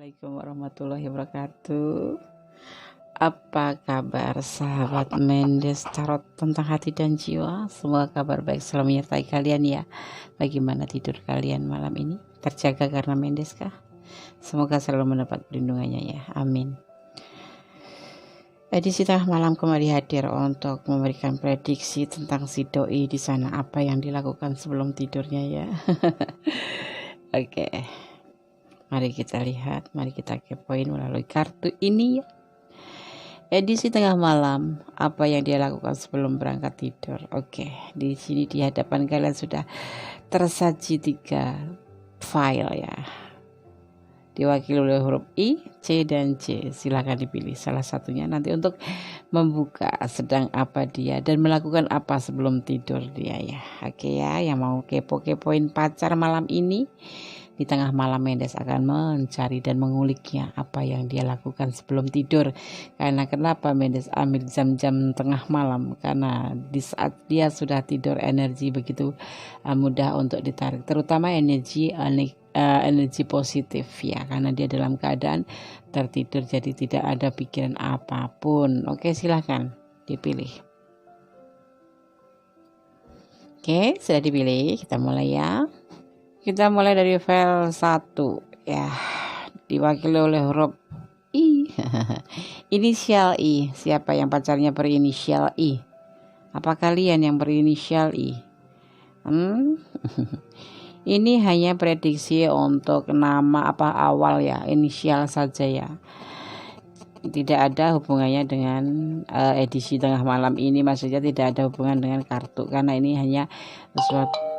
Assalamualaikum warahmatullahi wabarakatuh. Apa kabar sahabat Mendes Tarot tentang hati dan jiwa? Semua kabar baik selalu menyertai kalian ya. Bagaimana tidur kalian malam ini? Terjaga karena Mendes kah? Semoga selalu mendapat perlindungannya ya. Amin. Edisi tengah malam kembali hadir untuk memberikan prediksi tentang si doi di sana, apa yang dilakukan sebelum tidurnya ya. Oke. Mari kita lihat, mari kita kepoin melalui kartu ini ya. Edisi tengah malam, apa yang dia lakukan sebelum berangkat tidur. Oke, di sini di hadapan kalian sudah tersaji 3 file ya. Diwakili oleh huruf I, C, dan C. Silahkan dipilih salah satunya nanti untuk membuka sedang apa dia dan melakukan apa sebelum tidur dia ya. Oke ya, yang mau kepo-kepoin pacar malam ini, di tengah malam Mendes akan mencari dan menguliknya apa yang dia lakukan sebelum tidur. Karena kenapa Mendes ambil jam-jam tengah malam? Karena di saat dia sudah tidur energi begitu mudah untuk ditarik. Terutama energi positif ya. Karena dia dalam keadaan tertidur jadi tidak ada pikiran apapun. Oke, silahkan dipilih. Oke, sudah dipilih. Kita mulai ya. Kita mulai dari file 1 ya, diwakili oleh huruf I. Inisial I. Siapa yang pacarnya berinisial I? Apa kalian yang berinisial I? Ini hanya prediksi untuk nama apa awal ya, inisial saja ya. Tidak ada hubungannya dengan edisi tengah malam ini, maksudnya tidak ada hubungan dengan kartu, karena ini hanya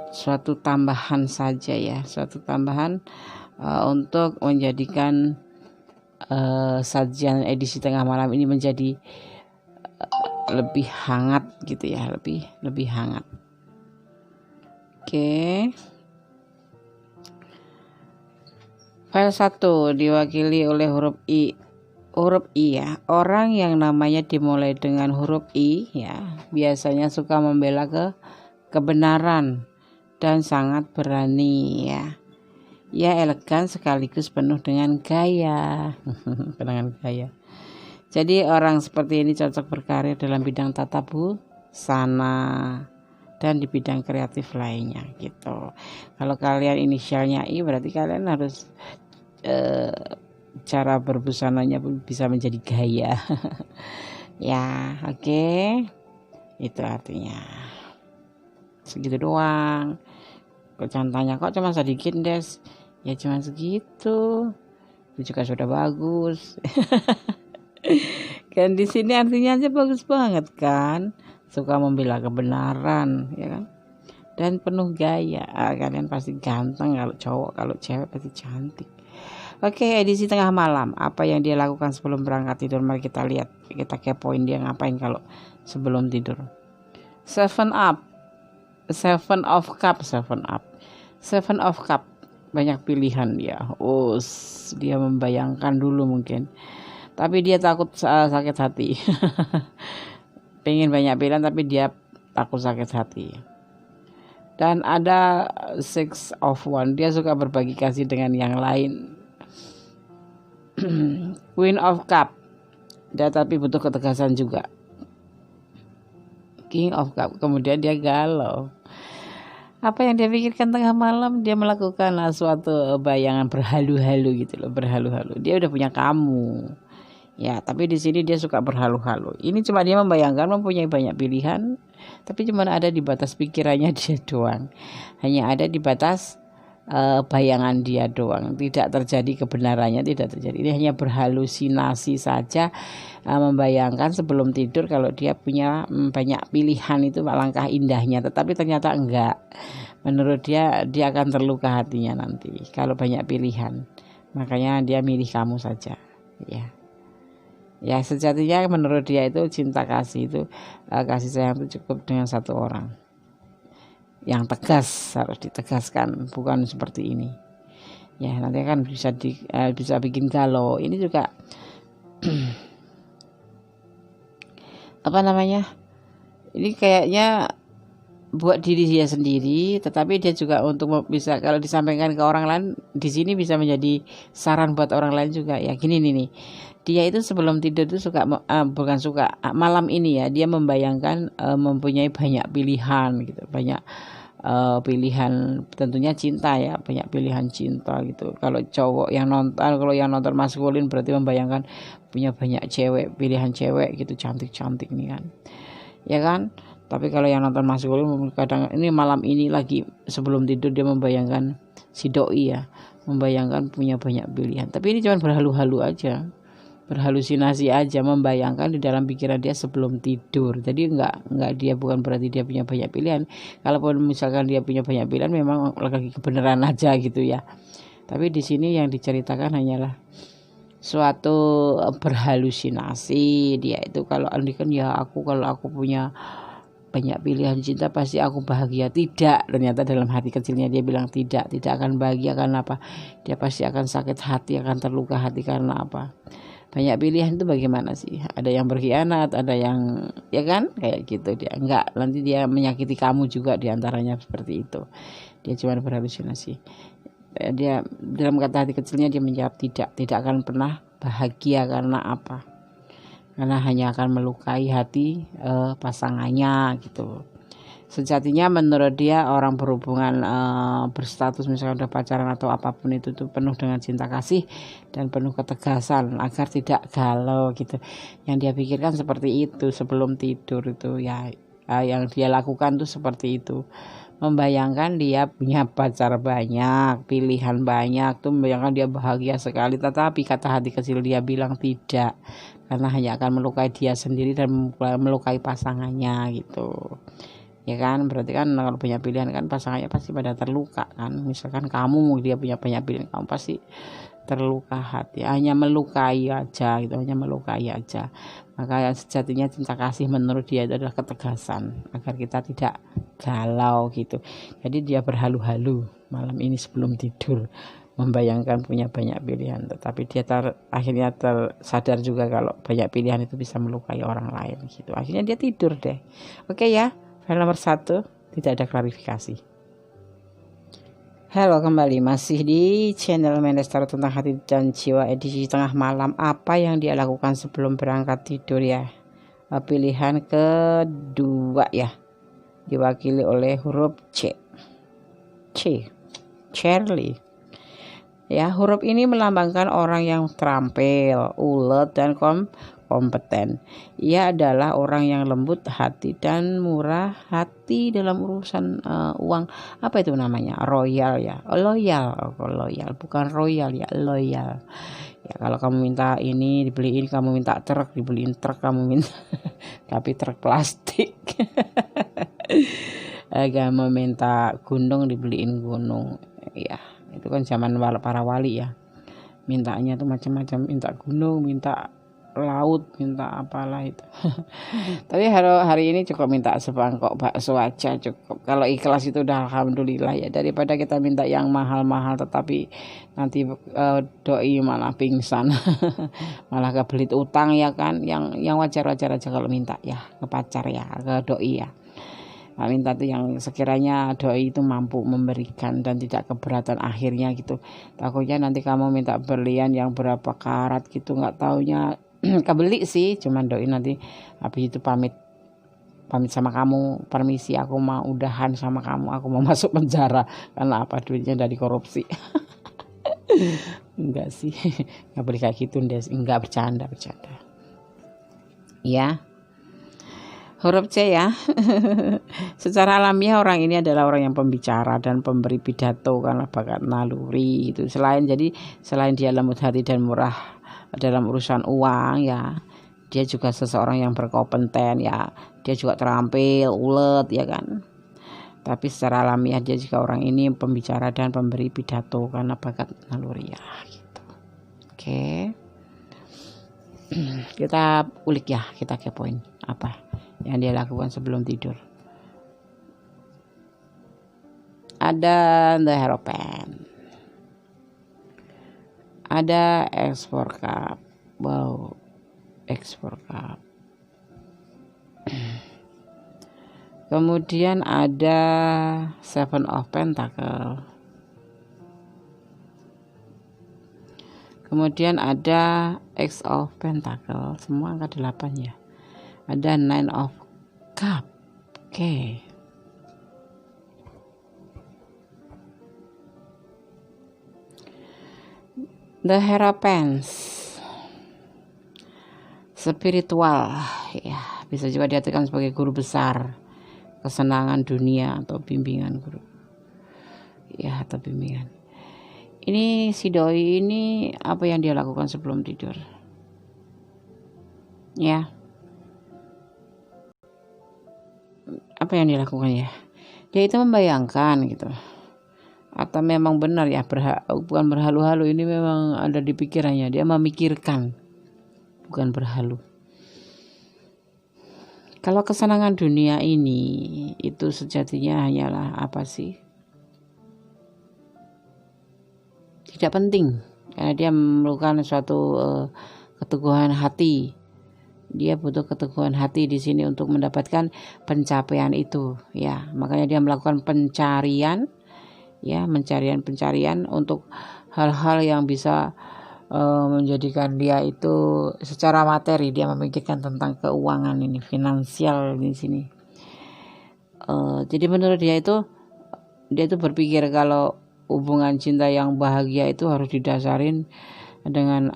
suatu tambahan saja ya, suatu tambahan untuk menjadikan sajian edisi tengah malam ini menjadi lebih hangat gitu ya, lebih hangat. Oke. File 1 diwakili oleh huruf I. Huruf I ya, orang yang namanya dimulai dengan huruf I ya, biasanya suka membela kebenaran dan sangat berani ya. Ia elegan sekaligus penuh dengan gaya. Dengan gaya. Jadi orang seperti ini cocok berkarir dalam bidang tata busana dan di bidang kreatif lainnya gitu. Kalau kalian inisialnya I berarti kalian harus cara berbusananya pun bisa menjadi gaya. Ya, oke. Itu artinya. Segitu doang. Kok jangan tanya kok cuma sedikit Des, ya cuma segitu, itu juga sudah bagus. Kan di sini artinya aja bagus banget kan, suka membela kebenaran ya kan, dan penuh gaya. Kalian pasti ganteng kalau cowok, kalau cewek pasti cantik. Oke, edisi tengah malam, apa yang dia lakukan sebelum berangkat tidur? Mari kita lihat, kita kepoin dia ngapain kalau sebelum tidur. 7 of cup, banyak pilihan dia. Dia membayangkan dulu mungkin, tapi dia takut sakit hati. Pengen banyak pilihan tapi dia takut sakit hati. Dan ada 6 of one, dia suka berbagi kasih dengan yang lain. Queen of cup, dia tapi butuh ketegasan juga. King of cup, kemudian dia galau. Apa yang dia pikirkan tengah malam? Dia melakukan suatu bayangan berhalu-halu gitu loh, berhalu-halu. Dia udah punya kamu, ya. Tapi di sini dia suka berhalu-halu. Ini cuma dia membayangkan mempunyai banyak pilihan, tapi cuma ada di batas pikirannya dia doang. Hanya ada di batas bayangan dia doang. Tidak terjadi kebenarannya, tidak terjadi. Ini hanya berhalusinasi saja, membayangkan sebelum tidur kalau dia punya banyak pilihan, itu langkah indahnya, tetapi ternyata enggak. Menurut dia akan terluka hatinya nanti kalau banyak pilihan. Makanya dia milih kamu saja ya. Ya, sejatinya menurut dia itu cinta kasih itu, kasih sayang itu cukup dengan satu orang yang tegas, harus ditegaskan, bukan seperti ini ya. Nanti kan bisa bikin galau. Ini juga apa namanya, ini kayaknya buat diri dia sendiri, tetapi dia juga untuk bisa kalau disampaikan ke orang lain di sini bisa menjadi saran buat orang lain juga ya. Gini nih, dia itu sebelum tidur itu suka bukan suka malam ini ya dia membayangkan mempunyai banyak pilihan gitu, banyak pilihan tentunya cinta ya, banyak pilihan cinta gitu. Kalau cowok yang nonton, kalau yang nonton maskulin berarti membayangkan punya banyak cewek, pilihan cewek gitu cantik-cantik nih kan, ya kan. Tapi kalau yang nonton maskulin kadang ini malam ini lagi sebelum tidur dia membayangkan si doi ya, membayangkan punya banyak pilihan. Tapi ini cuma berhalu-halu aja, berhalusinasi aja, membayangkan di dalam pikiran dia sebelum tidur. Jadi enggak dia bukan berarti dia punya banyak pilihan. Kalaupun misalkan dia punya banyak pilihan memang lagi kebenaran aja gitu ya. Tapi di sini yang diceritakan hanyalah suatu berhalusinasi dia itu. Kalau kan ya kalau aku punya banyak pilihan cinta pasti aku bahagia. Tidak, ternyata dalam hati kecilnya dia bilang tidak akan bahagia. Karena apa? Dia pasti akan sakit hati, akan terluka hati. Karena apa? Banyak pilihan itu bagaimana sih? Ada yang berkhianat, ada yang ya kan kayak gitu. Dia enggak, nanti dia menyakiti kamu juga diantaranya seperti itu. Dia cuma berhalusinasi. Dia dalam kata hati kecilnya dia menjawab tidak akan pernah bahagia. Karena apa? Karena hanya akan melukai hati pasangannya gitu. Sejatinya menurut dia orang berhubungan berstatus misalnya udah pacaran atau apapun itu tuh penuh dengan cinta kasih dan penuh ketegasan agar tidak galau gitu. Yang dia pikirkan seperti itu sebelum tidur itu ya, yang dia lakukan tuh seperti itu. Membayangkan dia punya pacar banyak, pilihan banyak tuh, membayangkan dia bahagia sekali. Tetapi kata hati kecil dia bilang tidak, karena hanya akan melukai dia sendiri dan melukai pasangannya gitu. Ya kan, berarti kan kalau punya pilihan kan pasangannya pasti pada terluka kan. Misalkan kamu dia punya banyak pilihan, kamu pasti terluka hati, hanya melukai aja gitu, hanya melukai aja. Maka sejatinya cinta kasih menurut dia itu adalah ketegasan agar kita tidak galau gitu. Jadi dia berhalu-halu malam ini sebelum tidur membayangkan punya banyak pilihan, tetapi dia akhirnya tersadar juga kalau banyak pilihan itu bisa melukai orang lain gitu. Akhirnya dia tidur deh. Oke ya, file nomor 1 tidak ada klarifikasi. Halo, kembali masih di channel Mendestar tentang hati dan jiwa edisi tengah malam. Apa yang dia lakukan sebelum berangkat tidur ya? Pilihan kedua ya, diwakili oleh huruf C. Charlie. Ya, huruf ini melambangkan orang yang terampil, ulet dan kompeten. Ia adalah orang yang lembut hati dan murah hati dalam urusan uang. Apa itu namanya? Royal ya. Loyal, bukan royal ya, loyal. Ya, kalau kamu minta ini dibeliin, kamu minta truk dibeliin truk, kamu minta tapi truk plastik. Kamu minta gunung dibeliin gunung. Ya, itu kan zaman para wali ya. Mintanya tuh macam-macam, minta gunung, minta laut, minta apalah itu. Tapi hari ini cukup minta semangkok bakso aja cukup. Kalau ikhlas itu udah alhamdulillah ya, daripada kita minta yang mahal-mahal tetapi nanti doi malah pingsan. Malah kebelit utang ya kan. Yang wajar-wajar aja kalau minta ya ke pacar ya, ke doi ya. Nah, minta tuh yang sekiranya doi itu mampu memberikan dan tidak keberatan akhirnya gitu. Takutnya nanti kamu minta berlian yang berapa karat gitu, nggak taunya kebeli sih, cuman doi nanti habis itu pamit sama kamu, permisi aku mau udahan sama kamu, aku mau masuk penjara karena apa, duitnya dari korupsi. Enggak sih, nggak boleh kayak gitu deh, enggak, bercanda ya. Huruf C ya. Secara alamiah orang ini adalah orang yang pembicara dan pemberi pidato karena bakat naluri itu. Selain dia lembut hati dan murah dalam urusan uang ya, dia juga seseorang yang berkompeten ya. Dia juga terampil, ulet ya kan. Tapi secara alamiah dia juga orang ini pembicara dan pemberi pidato karena bakat naluri ya gitu. Oke. Kita ulik ya, kita kepoin apa yang dia lakukan sebelum tidur. Ada The Hierophant, ada X4 Cup. Wow, X4 Cup. Kemudian ada Seven of Pentacle. Kemudian ada X of Pentacle, semua angka 8 ya. Ada Nine of Cup. Oke. The Hierophant. Spiritual, ya, bisa juga diartikan sebagai guru besar, kesenangan dunia atau bimbingan guru. Ya, atau bimbingan. Ini si doi ini apa yang dia lakukan sebelum tidur? Ya. Apa yang dia lakukan ya? Dia itu membayangkan gitu. Atau memang benar ya, bukan berhalu-halu, ini memang ada di pikirannya. Dia memikirkan, bukan berhalu. Kalau kesenangan dunia ini itu sejatinya hanyalah apa sih? Tidak penting, karena dia memerlukan suatu keteguhan hati. Dia butuh keteguhan hati di sini untuk mendapatkan pencapaian itu, ya. Makanya dia melakukan pencarian, ya, pencarian untuk hal-hal yang bisa menjadikan dia itu secara materi. Dia memikirkan tentang keuangan ini, finansial di sini. Jadi menurut dia itu berpikir kalau hubungan cinta yang bahagia itu harus didasarin dengan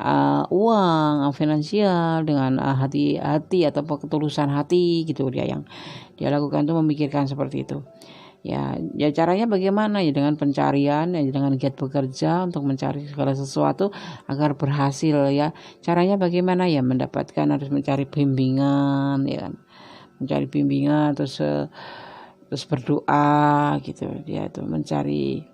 uang, finansial, dengan hati-hati atau ketulusan hati gitu. Dia yang dia lakukan itu memikirkan seperti itu. Ya caranya bagaimana ya, dengan pencarian, ya, dengan giat bekerja untuk mencari segala sesuatu agar berhasil ya. Caranya bagaimana ya, mendapatkan harus mencari bimbingan ya kan. Mencari bimbingan terus berdoa gitu. Dia itu mencari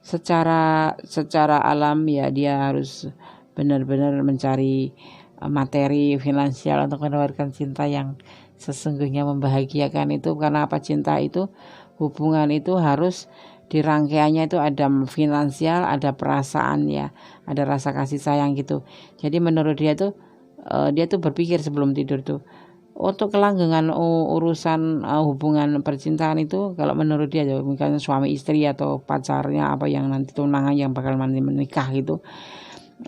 secara alam ya, dia harus benar-benar mencari materi finansial untuk mendapatkan cinta yang sesungguhnya membahagiakan itu. Karena apa? Cinta itu, hubungan itu harus dirangkaiannya itu ada finansial, ada perasaan ya, ada rasa kasih sayang gitu. Jadi menurut dia tuh dia tuh berpikir sebelum tidur tuh, untuk kelanggengan urusan hubungan percintaan itu, kalau menurut dia misalnya suami istri atau pacarnya apa yang nanti tunangan yang bakal nanti menikah gitu,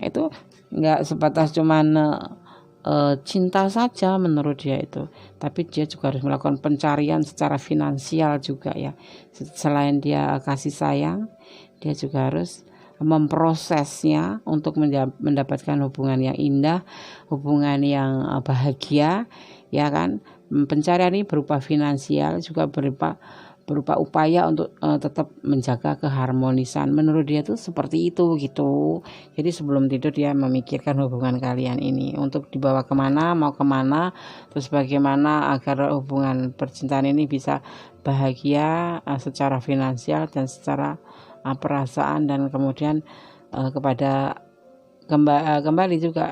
itu nggak sebatas cuman cinta saja menurut dia itu, tapi dia juga harus melakukan pencarian secara finansial juga ya. Selain dia kasih sayang, dia juga harus memprosesnya untuk mendapatkan hubungan yang indah, hubungan yang bahagia, ya kan. Pencarian ini berupa finansial, juga berupa upaya untuk tetap menjaga keharmonisan. Menurut dia tuh seperti itu gitu. Jadi sebelum tidur dia memikirkan hubungan kalian ini untuk dibawa kemana, mau kemana, terus bagaimana agar hubungan percintaan ini bisa bahagia secara finansial dan secara perasaan, dan kemudian kepada kembali juga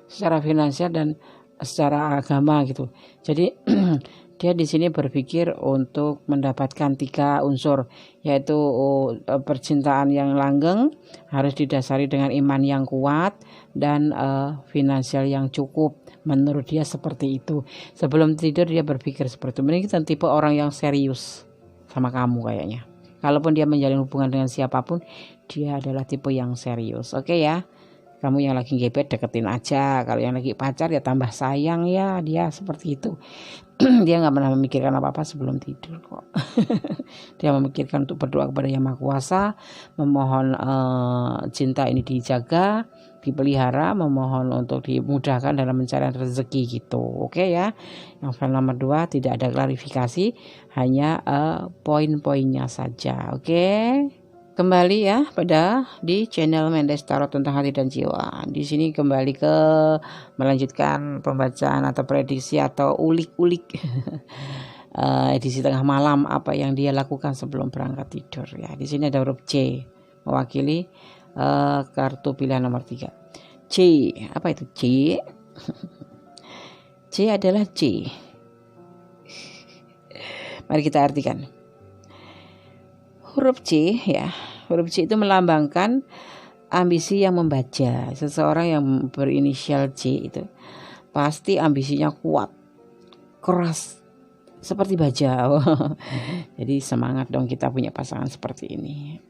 secara finansial dan secara agama gitu. Jadi dia di sini berpikir untuk mendapatkan 3 unsur, yaitu percintaan yang langgeng harus didasari dengan iman yang kuat dan finansial yang cukup. Menurut dia seperti itu. Sebelum tidur dia berpikir seperti itu. Mungkin kita tipe orang yang serius sama kamu kayaknya. Kalaupun dia menjalin hubungan dengan siapapun, dia adalah tipe yang serius. Oke ya. Kamu yang lagi gebet deketin aja. Kalau yang lagi pacar ya tambah sayang ya. Dia seperti itu. Dia gak pernah memikirkan apa-apa sebelum tidur kok. Dia memikirkan untuk berdoa kepada Yang Maha Kuasa, memohon cinta ini dijaga, dipelihara, memohon untuk dimudahkan dalam mencari rezeki gitu. Oke ya. Yang file nomor 2 tidak ada klarifikasi, hanya poin-poinnya saja. Oke. Kembali ya pada di channel Mendes Tarot tentang hati dan jiwa. Di sini kembali ke melanjutkan pembacaan atau prediksi atau ulik-ulik edisi tengah malam, apa yang dia lakukan sebelum berangkat tidur ya. Di sini ada huruf C mewakili kartu pilihan nomor 3. C, apa itu C? C adalah C. Mari kita artikan. Huruf C ya, huruf C itu melambangkan ambisi yang membaja. Seseorang yang berinisial C itu pasti ambisinya kuat, keras, seperti baja. Jadi semangat dong kita punya pasangan seperti ini.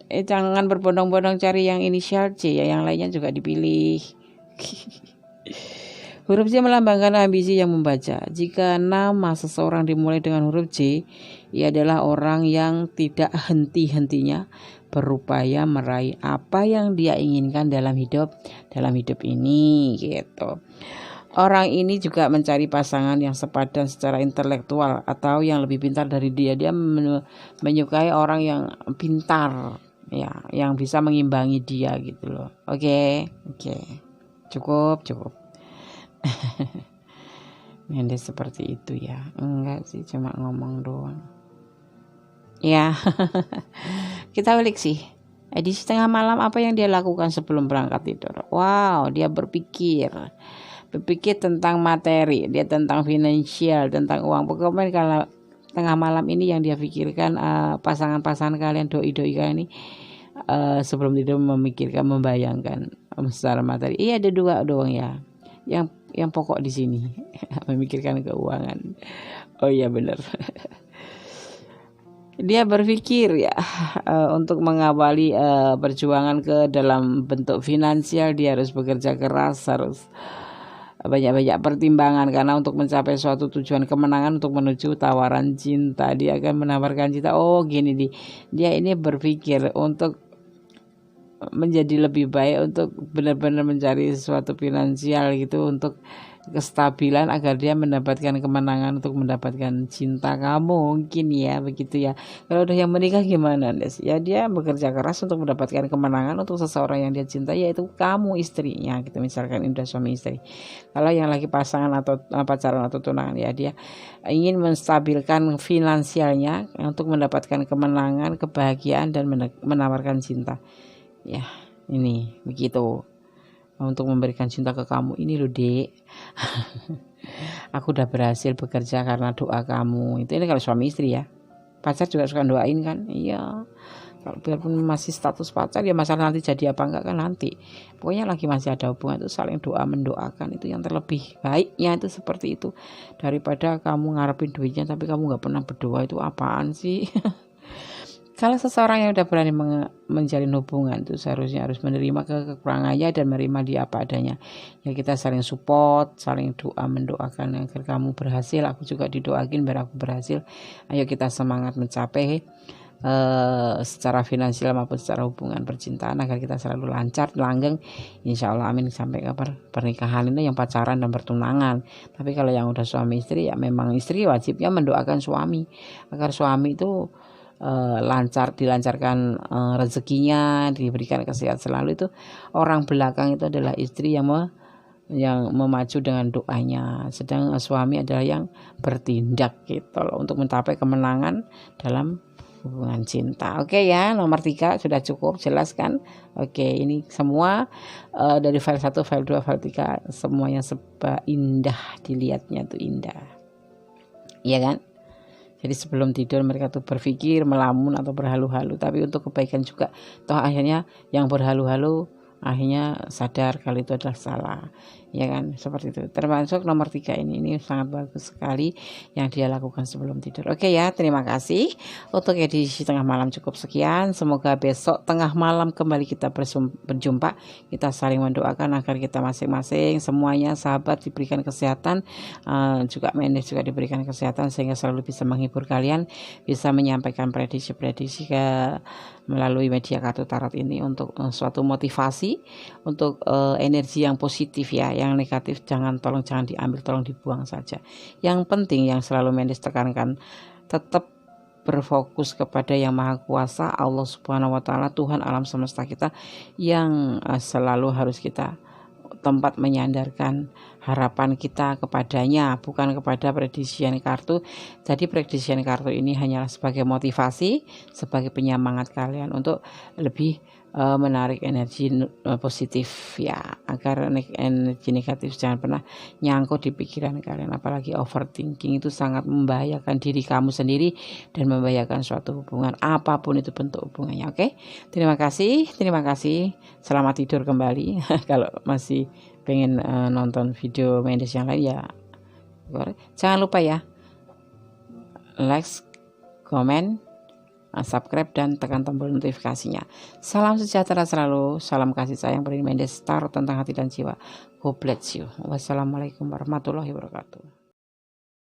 Jangan berbondong-bondong cari yang inisial C ya, yang lainnya juga dipilih. Huruf C melambangkan ambisi yang membaca. Jika nama seseorang dimulai dengan huruf C, ia adalah orang yang tidak henti-hentinya berupaya meraih apa yang dia inginkan dalam hidup ini gitu. Orang ini juga mencari pasangan yang sepadan secara intelektual atau yang lebih pintar dari dia. Dia menyukai orang yang pintar ya, yang bisa mengimbangi dia gitu loh. Oke. Cukup. Mendes seperti itu ya. Enggak sih, cuma ngomong doang. Ya. Kita ulik sih. Edisi tengah malam apa yang dia lakukan sebelum berangkat tidur? Wow, dia berpikir tentang materi, dia tentang finansial, tentang uang. Pokoknya kalau tengah malam ini yang dia pikirkan, pasangan-pasangan kalian, doi-doi kalian ini sebelum tidur memikirkan, membayangkan secara materi. Iya, ada dua doang ya. Yang pokok di sini memikirkan keuangan. Oh iya benar. Dia berpikir ya untuk mengawali perjuangan ke dalam bentuk finansial, dia harus bekerja keras, harus banyak-banyak pertimbangan, karena untuk mencapai suatu tujuan kemenangan, untuk menuju tawaran cinta, dia akan menawarkan cinta. Oh gini, dia ini berpikir untuk menjadi lebih baik, untuk benar-benar mencari sesuatu finansial gitu, untuk kestabilan agar dia mendapatkan kemenangan, untuk mendapatkan cinta kamu, mungkin ya begitu ya. Kalau udah yang menikah gimana Des? Ya dia bekerja keras untuk mendapatkan kemenangan untuk seseorang yang dia cintai, yaitu kamu, istrinya gitu. Misalkan udah suami istri. Kalau yang lagi pasangan atau pacaran atau tunangan, ya dia ingin menstabilkan finansialnya untuk mendapatkan kemenangan, kebahagiaan, dan menawarkan cinta. Ya ini begitu, untuk memberikan cinta ke kamu ini loh dek. Aku udah berhasil bekerja karena doa kamu. Ini kalau suami istri ya. Pacar juga suka doain kan. Iya, kalau biarpun masih status pacar ya, masalah nanti jadi apa enggak kan nanti. Pokoknya lagi masih ada hubungan itu saling doa mendoakan, itu yang terlebih baiknya itu seperti itu. Daripada kamu ngarepin duitnya tapi kamu nggak pernah berdoa, itu apaan sih? Kalau seseorang yang udah berani menjalin hubungan itu seharusnya harus menerima kekurangannya dan menerima dia apa adanya. Ya kita saling support, saling doa mendoakan agar kamu berhasil, aku juga didoakin biar aku berhasil. Ayo kita semangat mencapai secara finansial maupun secara hubungan percintaan agar kita selalu lancar, langgeng. Insya Allah amin sampai ke pernikahan ini yang pacaran dan bertunangan. Tapi kalau yang udah suami istri ya memang istri wajibnya mendoakan suami agar suami itu dilancarkan rezekinya, diberikan kesehatan selalu. Itu orang belakang itu adalah istri yang memacu dengan doanya, sedang suami adalah yang bertindak gitu loh, untuk mencapai kemenangan dalam hubungan cinta. Oke ya, nomor 3 sudah cukup jelas kan? Oke, ini semua dari file 1, file 2, file 3 semuanya indah, dilihatnya tuh indah. Iya kan? Jadi sebelum tidur mereka tuh berpikir, melamun atau berhalu-halu, tapi untuk kebaikan juga. Toh akhirnya yang berhalu-halu akhirnya sadar kalau itu adalah salah. Ya kan, seperti itu. Termasuk nomor 3 ini sangat bagus sekali yang dia lakukan sebelum tidur. Oke ya, terima kasih. Untuk edisi tengah malam cukup sekian. Semoga besok tengah malam kembali kita berjumpa. Kita saling mendoakan agar kita masing-masing semuanya sahabat diberikan kesehatan, juga Mendes juga diberikan kesehatan, sehingga selalu bisa menghibur kalian, bisa menyampaikan prediksi-prediksi melalui media kartu tarot ini untuk suatu motivasi, untuk energi yang positif ya. Yang negatif jangan diambil, tolong dibuang saja. Yang penting yang selalu Mendes tekankan, tetap berfokus kepada yang Maha Kuasa, Allah Subhanahu wa taala, Tuhan alam semesta kita, yang selalu harus kita tempat menyandarkan harapan kita kepadanya, bukan kepada prediksian kartu. Jadi prediksian kartu ini hanyalah sebagai motivasi, sebagai penyemangat kalian untuk lebih menarik energi positif ya, agar energi negatif jangan pernah nyangkut di pikiran kalian. Apalagi overthinking itu sangat membahayakan diri kamu sendiri dan membahayakan suatu hubungan, apapun itu bentuk hubungannya. Oke, terima kasih, selamat tidur kembali. Kalau masih pengen nonton video Mendes yang lain ya jangan lupa ya, like, komen, subscribe, dan tekan tombol notifikasinya. Salam sejahtera selalu, salam kasih sayang Brin Mendes, taruh tentang hati dan jiwa. God bless you. Wassalamualaikum warahmatullahi wabarakatuh.